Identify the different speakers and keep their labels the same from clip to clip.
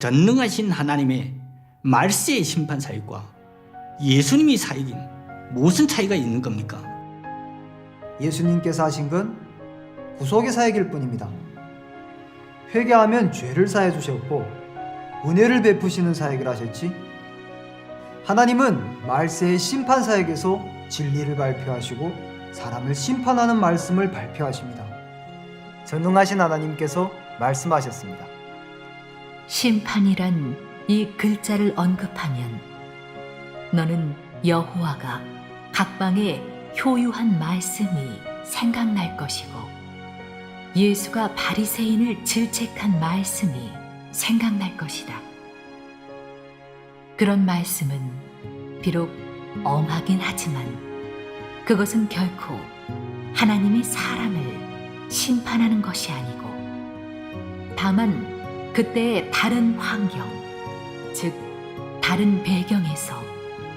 Speaker 1: 전능하신 하나님의 말세의 심판 사역과 예수님이 사역인 무슨 차이가 있는 겁니까?
Speaker 2: 예수님께서 하신 건 구속의 사역일 뿐입니다. 회개하면 죄를 사해 주셨고 은혜를 베푸시는 사역을 하셨지, 하나님은 말세의 심판 사역에서 진리를 발표하시고 사람을 심판하는 말씀을 발표하십니다. 전능하신 하나님께서 말씀하셨습니다.
Speaker 3: 심판이란 이 글자를 언급하면 너는 여호와가 각방에 효유한 말씀이 생각날 것이고 예수가 바리새인을 질책한 말씀이 생각날 것이다. 그런 말씀은 비록 엄하긴 하지만 그것은 결코 하나님이 사람을 심판하는 것이 아니고 다만 그때의 다른 환경, 즉 다른 배경에서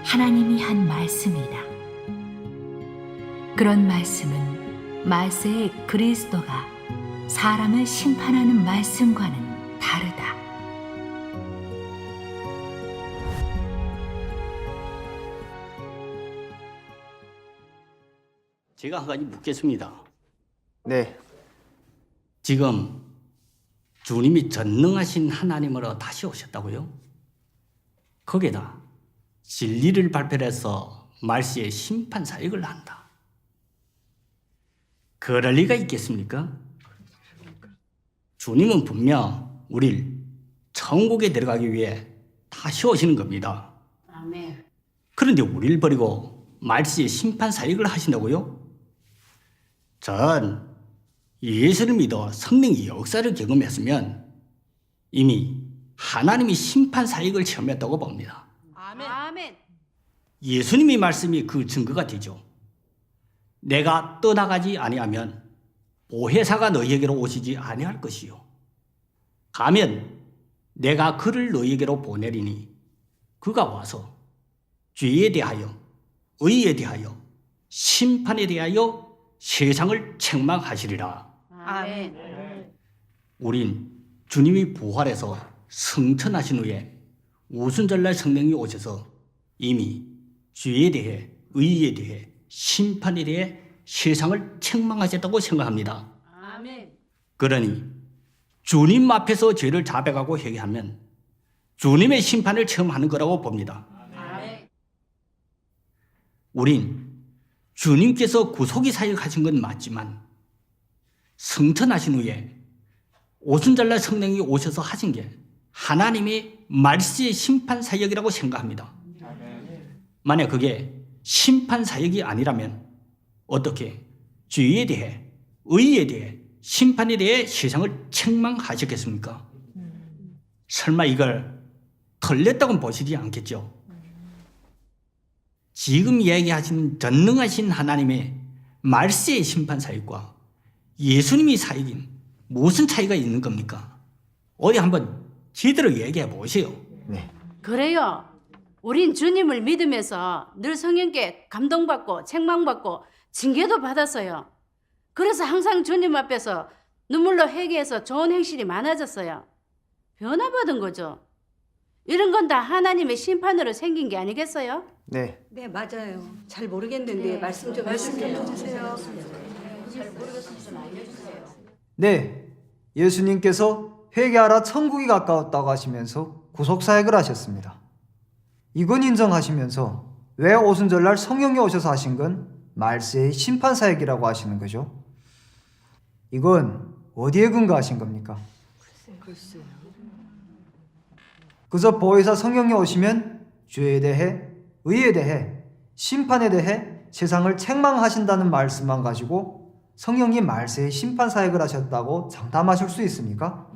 Speaker 3: 하나님이 한 말씀이다. 그런 말씀은 말세의 그리스도가 사람을 심판하는 말씀과는 다르다.
Speaker 1: 제가 한 가지 묻겠습니다.
Speaker 2: 네,
Speaker 1: 지금 주님이 전능하신 하나님으로 다시 오셨다고요? 거기에다 진리를 발표해서 말세의 심판 사역을 한다. 그럴 리가 있겠습니까? 주님은 분명 우리를 천국에 들어가기 위해 다시 오시는 겁니다.
Speaker 4: 아멘.
Speaker 1: 그런데 우리를 버리고 말세의 심판 사역을 하신다고요? 전 예수를 믿어 성령의 역사를 경험했으면 이미 하나님이 심판 사역을 체험했다고 봅니다.
Speaker 4: 아멘.
Speaker 1: 예수님의 말씀이 그 증거가 되죠. 내가 떠나가지 아니하면 보혜사가 너희에게로 오시지 아니할 것이요. 가면 내가 그를 너희에게로 보내리니 그가 와서 죄에 대하여 의에 대하여 심판에 대하여 세상을 책망하시리라.
Speaker 4: 아멘.
Speaker 1: 우린 주님이 부활해서 승천하신 후에 오순절날 성령이 오셔서 이미 죄에 대해 의에 대해 심판에 대해 세상을 책망하셨다고 생각합니다.
Speaker 4: 아멘.
Speaker 1: 그러니 주님 앞에서 죄를 자백하고 회개하면 주님의 심판을 체험하는 거라고 봅니다.
Speaker 4: 아멘.
Speaker 1: 우린 주님께서 구속의 사역하신 건 맞지만 승천하신 후에 오순절날 성령이 오셔서 하신 게 하나님의 말세의 심판 사역이라고 생각합니다. 만약 그게 심판 사역이 아니라면 어떻게 죄에 대해 의에 대해 심판에 대해 세상을 책망하셨겠습니까? 설마 이걸 털렸다고는 보시지 않겠죠? 지금 이야기하시는 전능하신 하나님의 말세의 심판 사역과 예수님이 사역인 무슨 차이가 있는 겁니까? 어디 한번 제대로 얘기해 보세요.
Speaker 2: 네.
Speaker 4: 그래요. 우린 주님을 믿으면서 늘 성령께 감동받고 책망받고 징계도 받았어요. 그래서 항상 주님 앞에서 눈물로 회개해서 좋은 행실이 많아졌어요. 변화받은 거죠. 이런 건 다 하나님의 심판으로 생긴 게 아니겠어요?
Speaker 2: 네.
Speaker 5: 네, 맞아요. 잘 모르겠는데 말씀 좀 해주세요.
Speaker 2: 네, 예수님께서 회개하라 천국이 가까웠다고 하시면서 구속사역을 하셨습니다. 이건 인정하시면서 왜 오순절날 성령이 오셔서 하신 건 말세의 심판사역이라고 하시는 거죠? 이건 어디에 근거하신 겁니까?
Speaker 5: 글쎄요.
Speaker 2: 그저 보혜사 성령이 오시면 죄에 대해, 의에 대해, 심판에 대해 세상을 책망하신다는 말씀만 가지고 성령이 말세의 심판사역을 하셨다고 장담하실 수 있습니까?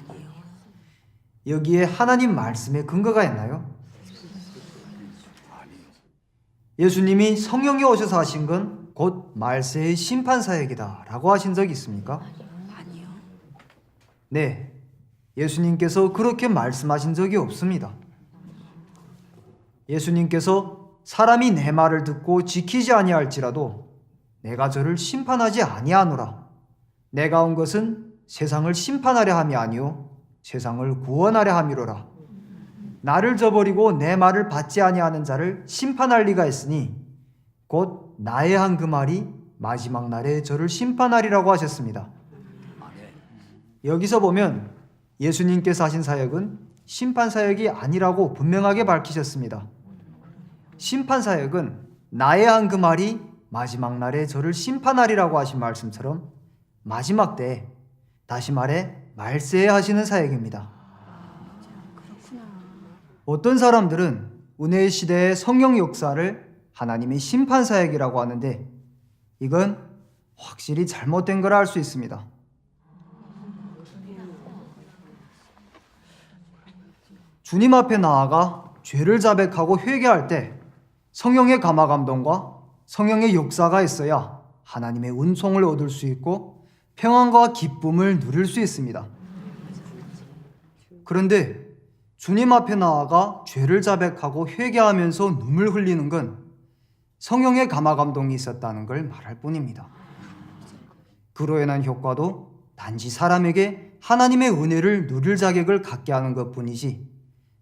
Speaker 5: 아니요.
Speaker 2: 여기에 하나님 말씀에 근거가 있나요? 예수님이 성령이 오셔서 하신 건 곧 말세의 심판사역이다 라고 하신 적이 있습니까?
Speaker 5: 아니요.
Speaker 2: 네, 예수님께서 그렇게 말씀하신 적이 없습니다. 예수님께서 사람이 내 말을 듣고 지키지 아니할지라도 내가 저를 심판하지 아니하노라. 내가 온 것은 세상을 심판하려 함이 아니요 세상을 구원하려 함이로라. 나를 저버리고 내 말을 받지 아니하는 자를 심판할 리가 있으니 곧 나의 한 그 말이 마지막 날에 저를 심판하리라고 하셨습니다. 여기서 보면 예수님께서 하신 사역은 심판 사역이 아니라고 분명하게 밝히셨습니다. 심판 사역은 나의 한 그 말이 마지막 날에 저를 심판하리라고 하신 말씀처럼 마지막 때에, 다시 말해 말세에 하시는 사역입니다. 어떤 사람들은 은혜의 시대의 성령 역사를 하나님의 심판 사역이라고 하는데 이건 확실히 잘못된 거라 할 수 있습니다. 주님 앞에 나아가 죄를 자백하고 회개할 때 성령의 감화 감동과 성령의 역사가 있어야 하나님의 은총을 얻을 수 있고 평안과 기쁨을 누릴 수 있습니다. 그런데 주님 앞에 나아가 죄를 자백하고 회개하면서 눈물 흘리는 건 성령의 감화 감동이 있었다는 걸 말할 뿐입니다. 그로 인한 효과도 단지 사람에게 하나님의 은혜를 누릴 자격을 갖게 하는 것뿐이지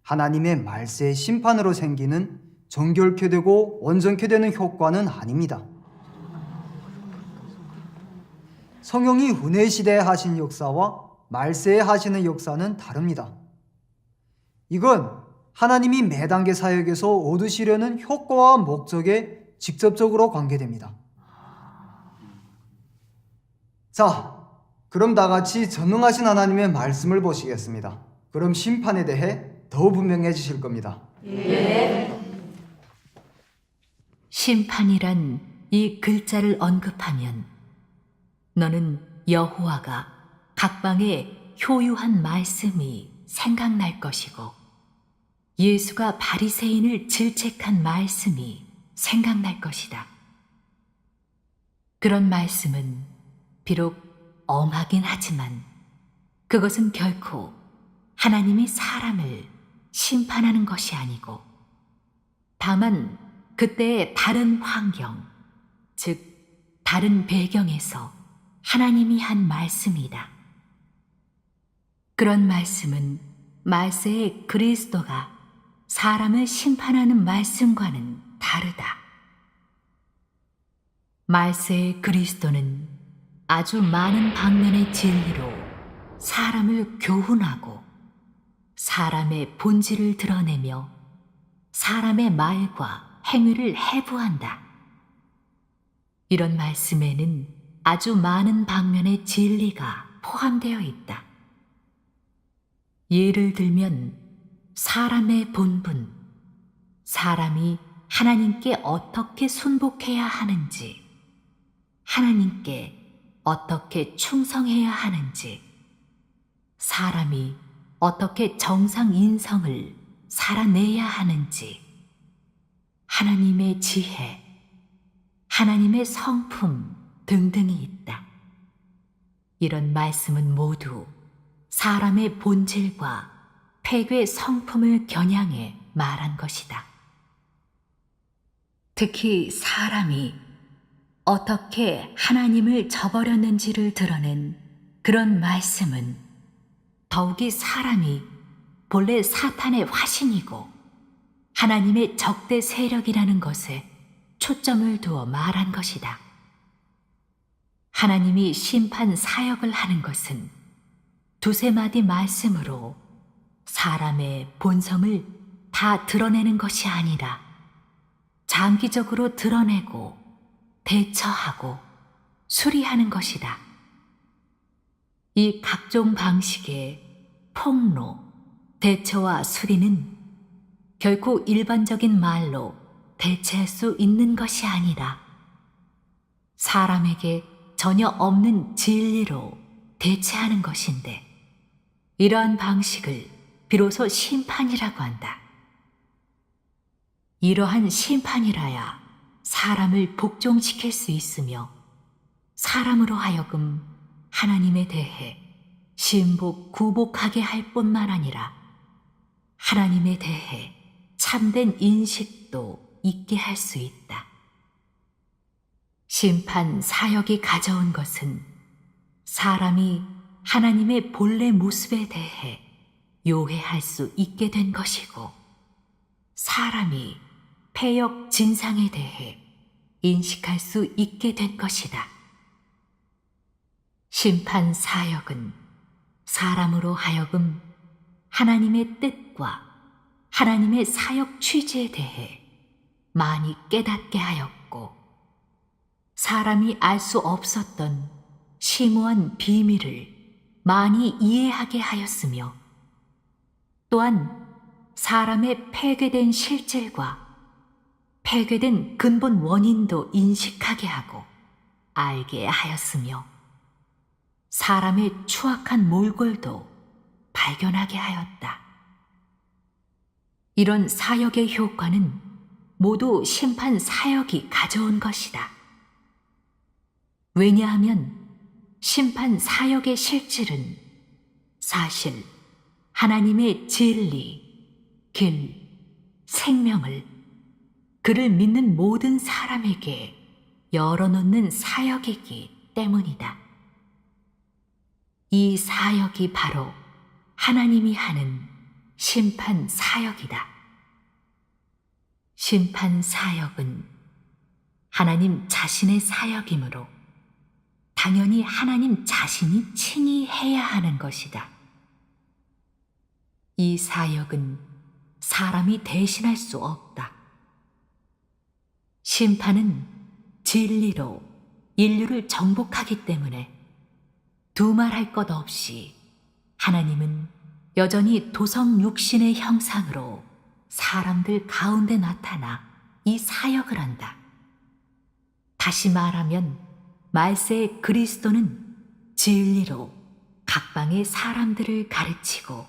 Speaker 2: 하나님의 말세의 심판으로 생기는 정결케 되고 온전케 되는 효과는 아닙니다. 성령이 은혜 시대에 하신 역사와 말세에 하시는 역사는 다릅니다. 이건 하나님이 매 단계 사역에서 얻으시려는 효과와 목적에 직접적으로 관계됩니다. 자, 그럼 다 같이 전능하신 하나님의 말씀을 보시겠습니다. 그럼 심판에 대해 더 분명해지실 겁니다.
Speaker 3: 심판이란 이 글자를 언급하면 너는 여호와가 각방에 효유한 말씀이 생각날 것이고 예수가 바리새인을 질책한 말씀이 생각날 것이다. 그런 말씀은 비록 엄하긴 하지만 그것은 결코 하나님이 사람을 심판하는 것이 아니고 다만 그때의 다른 환경, 즉 다른 배경에서 하나님이 한 말씀이다. 그런 말씀은 말세의 그리스도가 사람을 심판하는 말씀과는 다르다. 말세의 그리스도는 아주 많은 방면의 진리로 사람을 교훈하고 사람의 본질을 드러내며 사람의 말과 행위를 해부한다. 이런 말씀에는 아주 많은 방면의 진리가 포함되어 있다. 예를 들면 사람의 본분, 사람이 하나님께 어떻게 순복해야 하는지, 하나님께 어떻게 충성해야 하는지, 사람이 어떻게 정상 인성을 살아내야 하는지, 하나님의 지혜, 하나님의 성품 등등이 있다. 이런 말씀은 모두 사람의 본질과 폐괴 성품을 겨냥해 말한 것이다. 특히 사람이 어떻게 하나님을 저버렸는지를 드러낸 그런 말씀은 더욱이 사람이 본래 사탄의 화신이고 하나님의 적대 세력이라는 것에 초점을 두어 말한 것이다. 하나님이 심판 사역을 하는 것은 두세 마디 말씀으로 사람의 본성을 다 드러내는 것이 아니라 장기적으로 드러내고 대처하고 수리하는 것이다. 이 각종 방식의 폭로, 대처와 수리는 결코 일반적인 말로 대체할 수 있는 것이 아니라 사람에게 전혀 없는 진리로 대체하는 것인데 이러한 방식을 비로소 심판이라고 한다. 이러한 심판이라야 사람을 복종시킬 수 있으며 사람으로 하여금 하나님에 대해 신복, 구복하게 할 뿐만 아니라 하나님에 대해 참된 인식도 있게 할 수 있다. 심판 사역이 가져온 것은 사람이 하나님의 본래 모습에 대해 요해할 수 있게 된 것이고, 사람이 패역 진상에 대해 인식할 수 있게 된 것이다. 심판 사역은 사람으로 하여금 하나님의 뜻과 하나님의 사역 취지에 대해 많이 깨닫게 하였고, 사람이 알 수 없었던 심오한 비밀을 많이 이해하게 하였으며, 또한 사람의 폐괴된 실질과 폐괴된 근본 원인도 인식하게 하고 알게 하였으며, 사람의 추악한 몰골도 발견하게 하였다. 이런 사역의 효과는 모두 심판 사역이 가져온 것이다. 왜냐하면 심판 사역의 실질은 사실 하나님의 진리, 길, 생명을 그를 믿는 모든 사람에게 열어놓는 사역이기 때문이다. 이 사역이 바로 하나님이 하는 심판 사역이다. 심판 사역은 하나님 자신의 사역이므로 당연히 하나님 자신이 친히 해야 하는 것이다. 이 사역은 사람이 대신할 수 없다. 심판은 진리로 인류를 정복하기 때문에 두말할 것 없이 하나님은 여전히 도성 육신의 형상으로 사람들 가운데 나타나 이 사역을 한다. 다시 말하면 말세의 그리스도는 진리로 각방의 사람들을 가르치고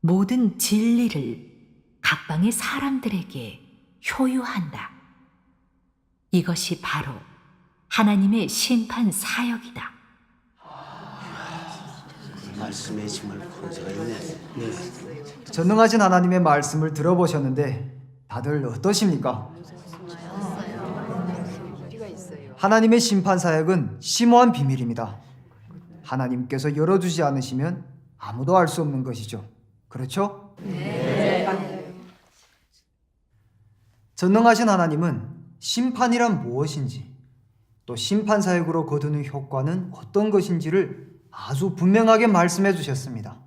Speaker 3: 모든 진리를 각방의 사람들에게 효요한다. 이것이 바로 하나님의 심판 사역이다.
Speaker 6: 말씀에 정말 권세가 있네.
Speaker 2: 전능하신 하나님의 말씀을 들어보셨는데 다들 어떠십니까? 하나님의 심판 사역은 심오한 비밀입니다. 하나님께서 열어주지 않으시면 아무도 알 수 없는 것이죠. 그렇죠? 네. 전능하신 하나님은 심판이란 무엇인지, 또 심판 사역으로 거두는 효과는 어떤 것인지를 아주 분명하게 말씀해 주셨습니다.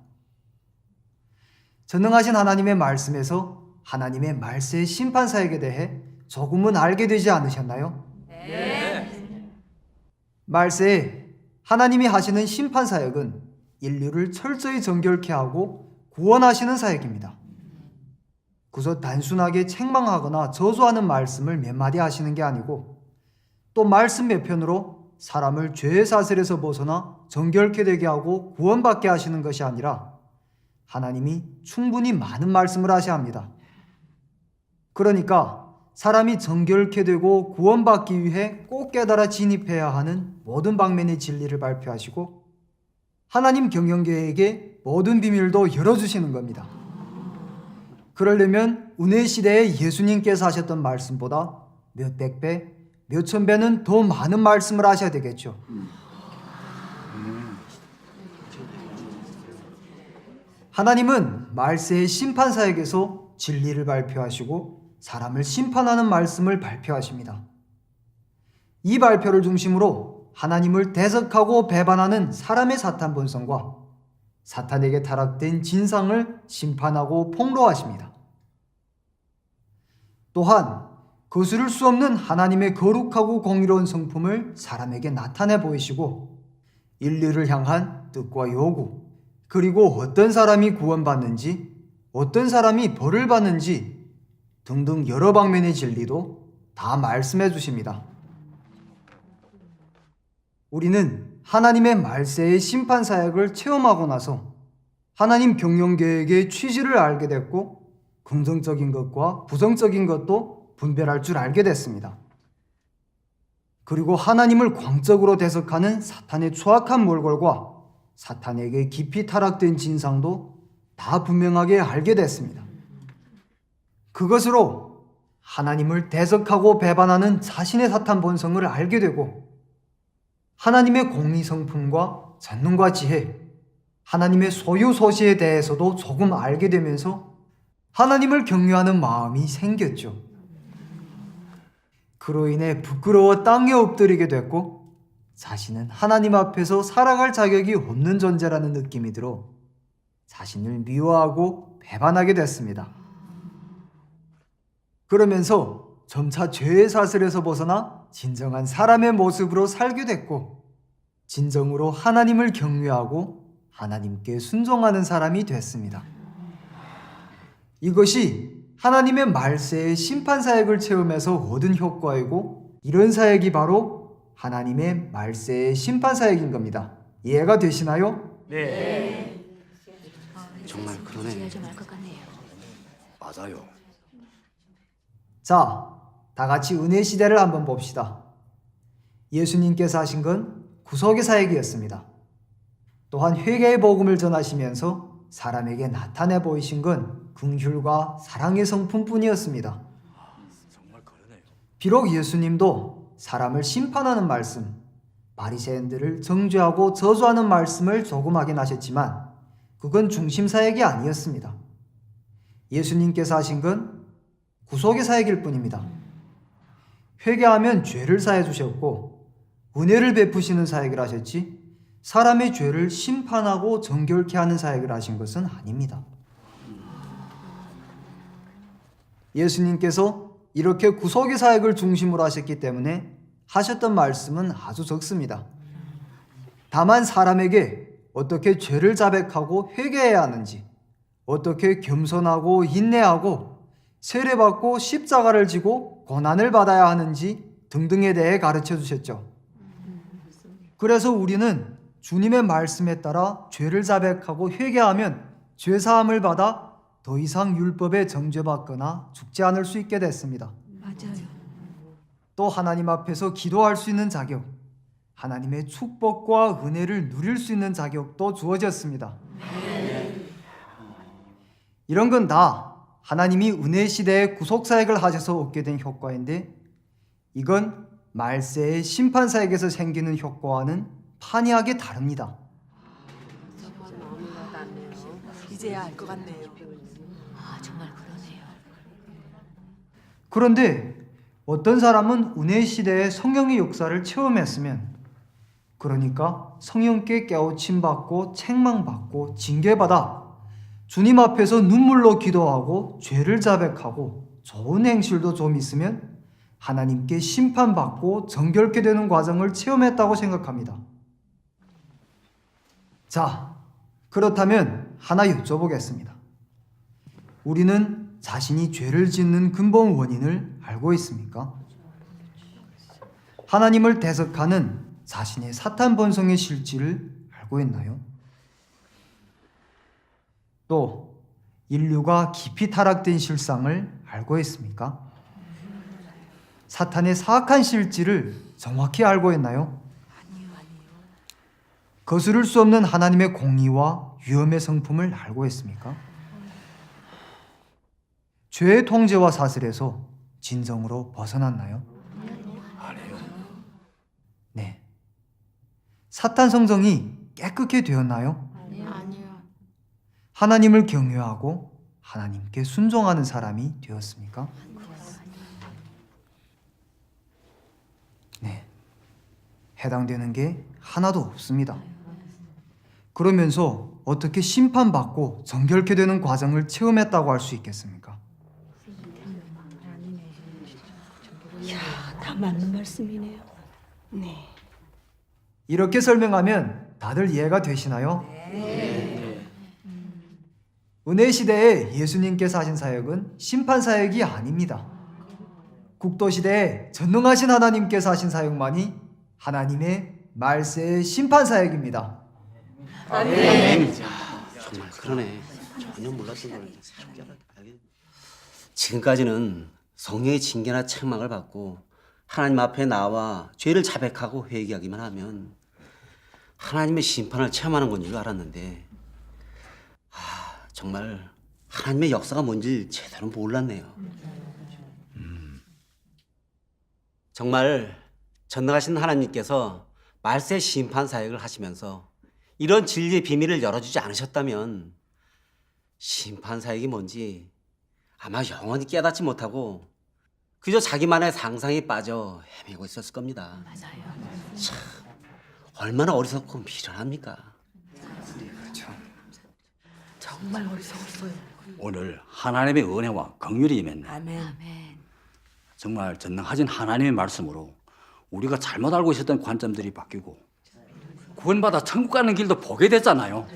Speaker 2: 전능하신 하나님의 말씀에서 하나님의 말세의 심판 사역에 대해 조금은 알게 되지 않으셨나요? 네. 말세에 하나님이 하시는 심판 사역은 인류를 철저히 정결케 하고 구원하시는 사역입니다. 그저 단순하게 책망하거나 저주하는 말씀을 몇 마디 하시는 게 아니고, 또 말씀 몇 편으로 사람을 죄의 사슬에서 벗어나 정결케 되게 하고 구원받게 하시는 것이 아니라 하나님이 충분히 많은 말씀을 하셔야 합니다. 그러니까 사람이 정결케 되고 구원받기 위해 꼭 깨달아 진입해야 하는 모든 방면의 진리를 발표하시고 하나님 경영계에게 모든 비밀도 열어주시는 겁니다. 그러려면 은혜 시대에 예수님께서 하셨던 말씀보다 몇백 배, 몇천 배는 더 많은 말씀을 하셔야 되겠죠. 하나님은 말세의 심판 사역에서 진리를 발표하시고 사람을 심판하는 말씀을 발표하십니다. 이 발표를 중심으로 하나님을 대적하고 배반하는 사람의 사탄 본성과 사탄에게 타락된 진상을 심판하고 폭로하십니다. 또한 거스를 수 없는 하나님의 거룩하고 공의로운 성품을 사람에게 나타내 보이시고 인류를 향한 뜻과 요구, 그리고 어떤 사람이 구원받는지, 어떤 사람이 벌을 받는지 등등 여러 방면의 진리도 다 말씀해 주십니다. 우리는 하나님의 말세의 심판 사역을 체험하고 나서 하나님 경영 계획의 취지를 알게 됐고 긍정적인 것과 부정적인 것도 분별할 줄 알게 됐습니다. 그리고 하나님을 광적으로 대적하는 사탄의 추악한 몰골과 사탄에게 깊이 타락된 진상도 다 분명하게 알게 됐습니다. 그것으로 하나님을 대적하고 배반하는 자신의 사탄 본성을 알게 되고 하나님의 공의 성품과 전능과 지혜, 하나님의 소유 소시에 대해서도 조금 알게 되면서 하나님을 경외하는 마음이 생겼죠. 그로 인해 부끄러워 땅에 엎드리게 됐고 자신은 하나님 앞에서 살아갈 자격이 없는 존재라는 느낌이 들어 자신을 미워하고 배반하게 됐습니다. 그러면서 점차 죄의 사슬에서 벗어나 진정한 사람의 모습으로 살게 됐고 진정으로 하나님을 경외하고 하나님께 순종하는 사람이 됐습니다. 이것이 하나님의 말세의 심판 사역을 체험해서 얻은 효과이고 이런 사역이 바로 하나님의 말세의 심판 사역인 겁니다. 이해가 되시나요?
Speaker 6: 정말 그러네.
Speaker 7: 맞아요.
Speaker 2: 자, 다 같이 은혜 시대를 한번 봅시다. 예수님께서 하신 건 구속의 사역이었습니다. 또한 회개의 복음을 전하시면서 사람에게 나타내 보이신 건 긍휼과 사랑의 성품뿐이었습니다.
Speaker 7: 정말 그러네요.
Speaker 2: 비록 예수님도 사람을 심판하는 말씀, 바리새인들을 정죄하고 저주하는 말씀을 조금 하긴 하셨지만 그건 중심 사역이 아니었습니다. 예수님께서 하신 건 구속의 사역일 뿐입니다. 회개하면 죄를 사해 주셨고 은혜를 베푸시는 사역을 하셨지 사람의 죄를 심판하고 정결케 하는 사역을 하신 것은 아닙니다. 예수님께서 이렇게 구속의 사역을 중심으로 하셨기 때문에 하셨던 말씀은 아주 적습니다. 다만 사람에게 어떻게 죄를 자백하고 회개해야 하는지, 어떻게 겸손하고 인내하고 세례받고 십자가를 지고 고난을 받아야 하는지 등등에 대해 가르쳐 주셨죠. 그래서 우리는 주님의 말씀에 따라 죄를 자백하고 회개하면 죄사함을 받아 더 이상 율법에 정죄받거나 죽지 않을 수 있게 됐습니다.
Speaker 5: 맞아요.
Speaker 2: 또 하나님 앞에서 기도할 수 있는 자격, 하나님의 축복과 은혜를 누릴 수 있는 자격도 주어졌습니다. 이런 건 다 하나님이 은혜 시대에 구속 사역을 하셔서 얻게 된 효과인데 이건 말세의 심판 사역에서 생기는 효과와는 판이하게 다릅니다.
Speaker 5: 이제야 알 것 같네요.
Speaker 3: 정말 그러네요.
Speaker 2: 그런데 어떤 사람은 은혜 시대에 성령의 역사를 체험했으면 그러니까 성령께 깨우침 받고 책망받고 징계받아 주님 앞에서 눈물로 기도하고 죄를 자백하고 좋은 행실도 좀 있으면 하나님께 심판받고 정결케 되는 과정을 체험했다고 생각합니다. 자, 그렇다면 하나 여쭤보겠습니다. 우리는 자신이 죄를 짓는 근본 원인을 알고 있습니까? 하나님을 대적하는 자신의 사탄 본성의 실질을 알고 있나요? 또 인류가 깊이 타락된 실상을 알고 있습니까? 사탄의 사악한 실질을 정확히 알고 있나요? 거스를 수 없는 하나님의 공의와 위엄의 성품을 알고 있습니까? 죄의 통제와 사슬에서 진정으로 벗어났나요?
Speaker 7: 아니요.
Speaker 2: 네. 사탄 성정이 깨끗게 되었나요?
Speaker 4: 아니요.
Speaker 2: 하나님을 경외하고 하나님께 순종하는 사람이 되었습니까? 네. 해당되는 게 하나도 없습니다. 그러면서 어떻게 심판받고 정결케 되는 과정을 체험했다고 할 수 있겠습니까?
Speaker 5: 다 맞는 말씀이네요. 네.
Speaker 2: 이렇게 설명하면 다들 이해가 되시나요? 은혜 시대에 예수님께서 하신 사역은 심판 사역이 아닙니다. 국도 시대에 전능하신 하나님께서 하신 사역만이 하나님의 말세의 심판 사역입니다.
Speaker 6: 정말 그러네. 전혀 몰랐던 걸 알게. 지금까지는 성령의 징계나 책망을 받고 하나님 앞에 나와 죄를 자백하고 회개하기만 하면 하나님의 심판을 체험하는 건 줄 알았는데 정말 하나님의 역사가 뭔지 제대로 몰랐네요. 정말 전능하신 하나님께서 말세 심판 사역을 하시면서 이런 진리의 비밀을 열어주지 않으셨다면 심판 사역이 뭔지 아마 영원히 깨닫지 못하고 그저 자기만의 상상에 빠져 헤매고 있었을 겁니다.
Speaker 3: 맞아요.
Speaker 6: 참, 얼마나 어리석고 미련합니까?
Speaker 5: 정말 어리석었어요.
Speaker 7: 오늘 하나님의 은혜와 긍휼이 임했네.
Speaker 5: 아멘.
Speaker 3: 아멘.
Speaker 7: 정말 전능하신 하나님의 말씀으로 우리가 잘못 알고 있었던 관점들이 바뀌고 구원받아 천국 가는 길도 보게 됐잖아요.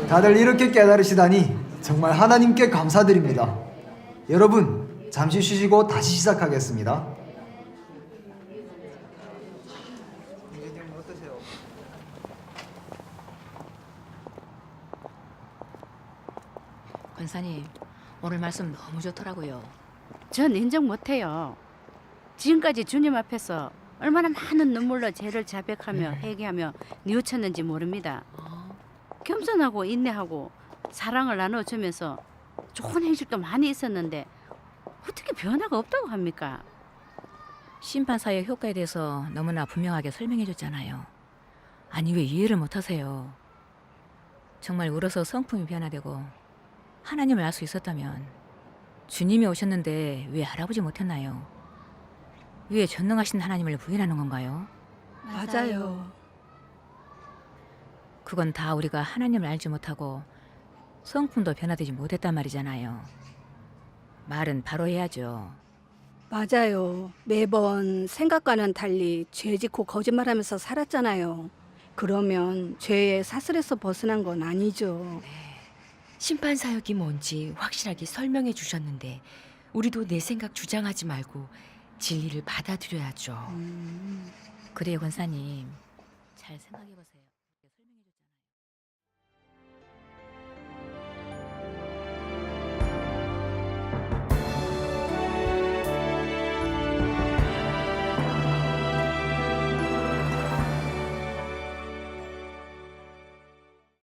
Speaker 2: 다들 이렇게 깨달으시다니 정말 하나님께 감사드립니다. 여러분, 잠시 쉬시고 다시 시작하겠습니다.
Speaker 3: 권사님, 오늘 말씀 너무 좋더라고요.
Speaker 4: 전 인정 못해요. 지금까지 주님 앞에서 얼마나 많은 눈물로 죄를 자백하며 회개하며 뉘우쳤는지 모릅니다. 겸손하고 인내하고 사랑을 나눠주면서 좋은 행실도 많이 있었는데 어떻게 변화가 없다고 합니까?
Speaker 3: 심판사의 효과에 대해서 너무나 분명하게 설명해 줬잖아요. 아니 왜 이해를 못 하세요? 정말 울어서 성품이 변화되고 하나님을 알 수 있었다면 주님이 오셨는데 왜 알아보지 못했나요? 왜 전능하신 하나님을 부인하는 건가요?
Speaker 5: 맞아요.
Speaker 3: 그건 다 우리가 하나님을 알지 못하고 성품도 변화되지 못했단 말이잖아요. 말은 바로 해야죠.
Speaker 5: 맞아요. 매번 생각과는 달리 죄 짓고 거짓말하면서 살았잖아요. 그러면 죄의 사슬에서 벗어난 건 아니죠.
Speaker 8: 심판 사역이 뭔지 확실하게 설명해 주셨는데 우리도 내 생각 주장하지 말고 진리를 받아들여야죠.
Speaker 3: 그래요, 권사님. 잘 생각해 보세요.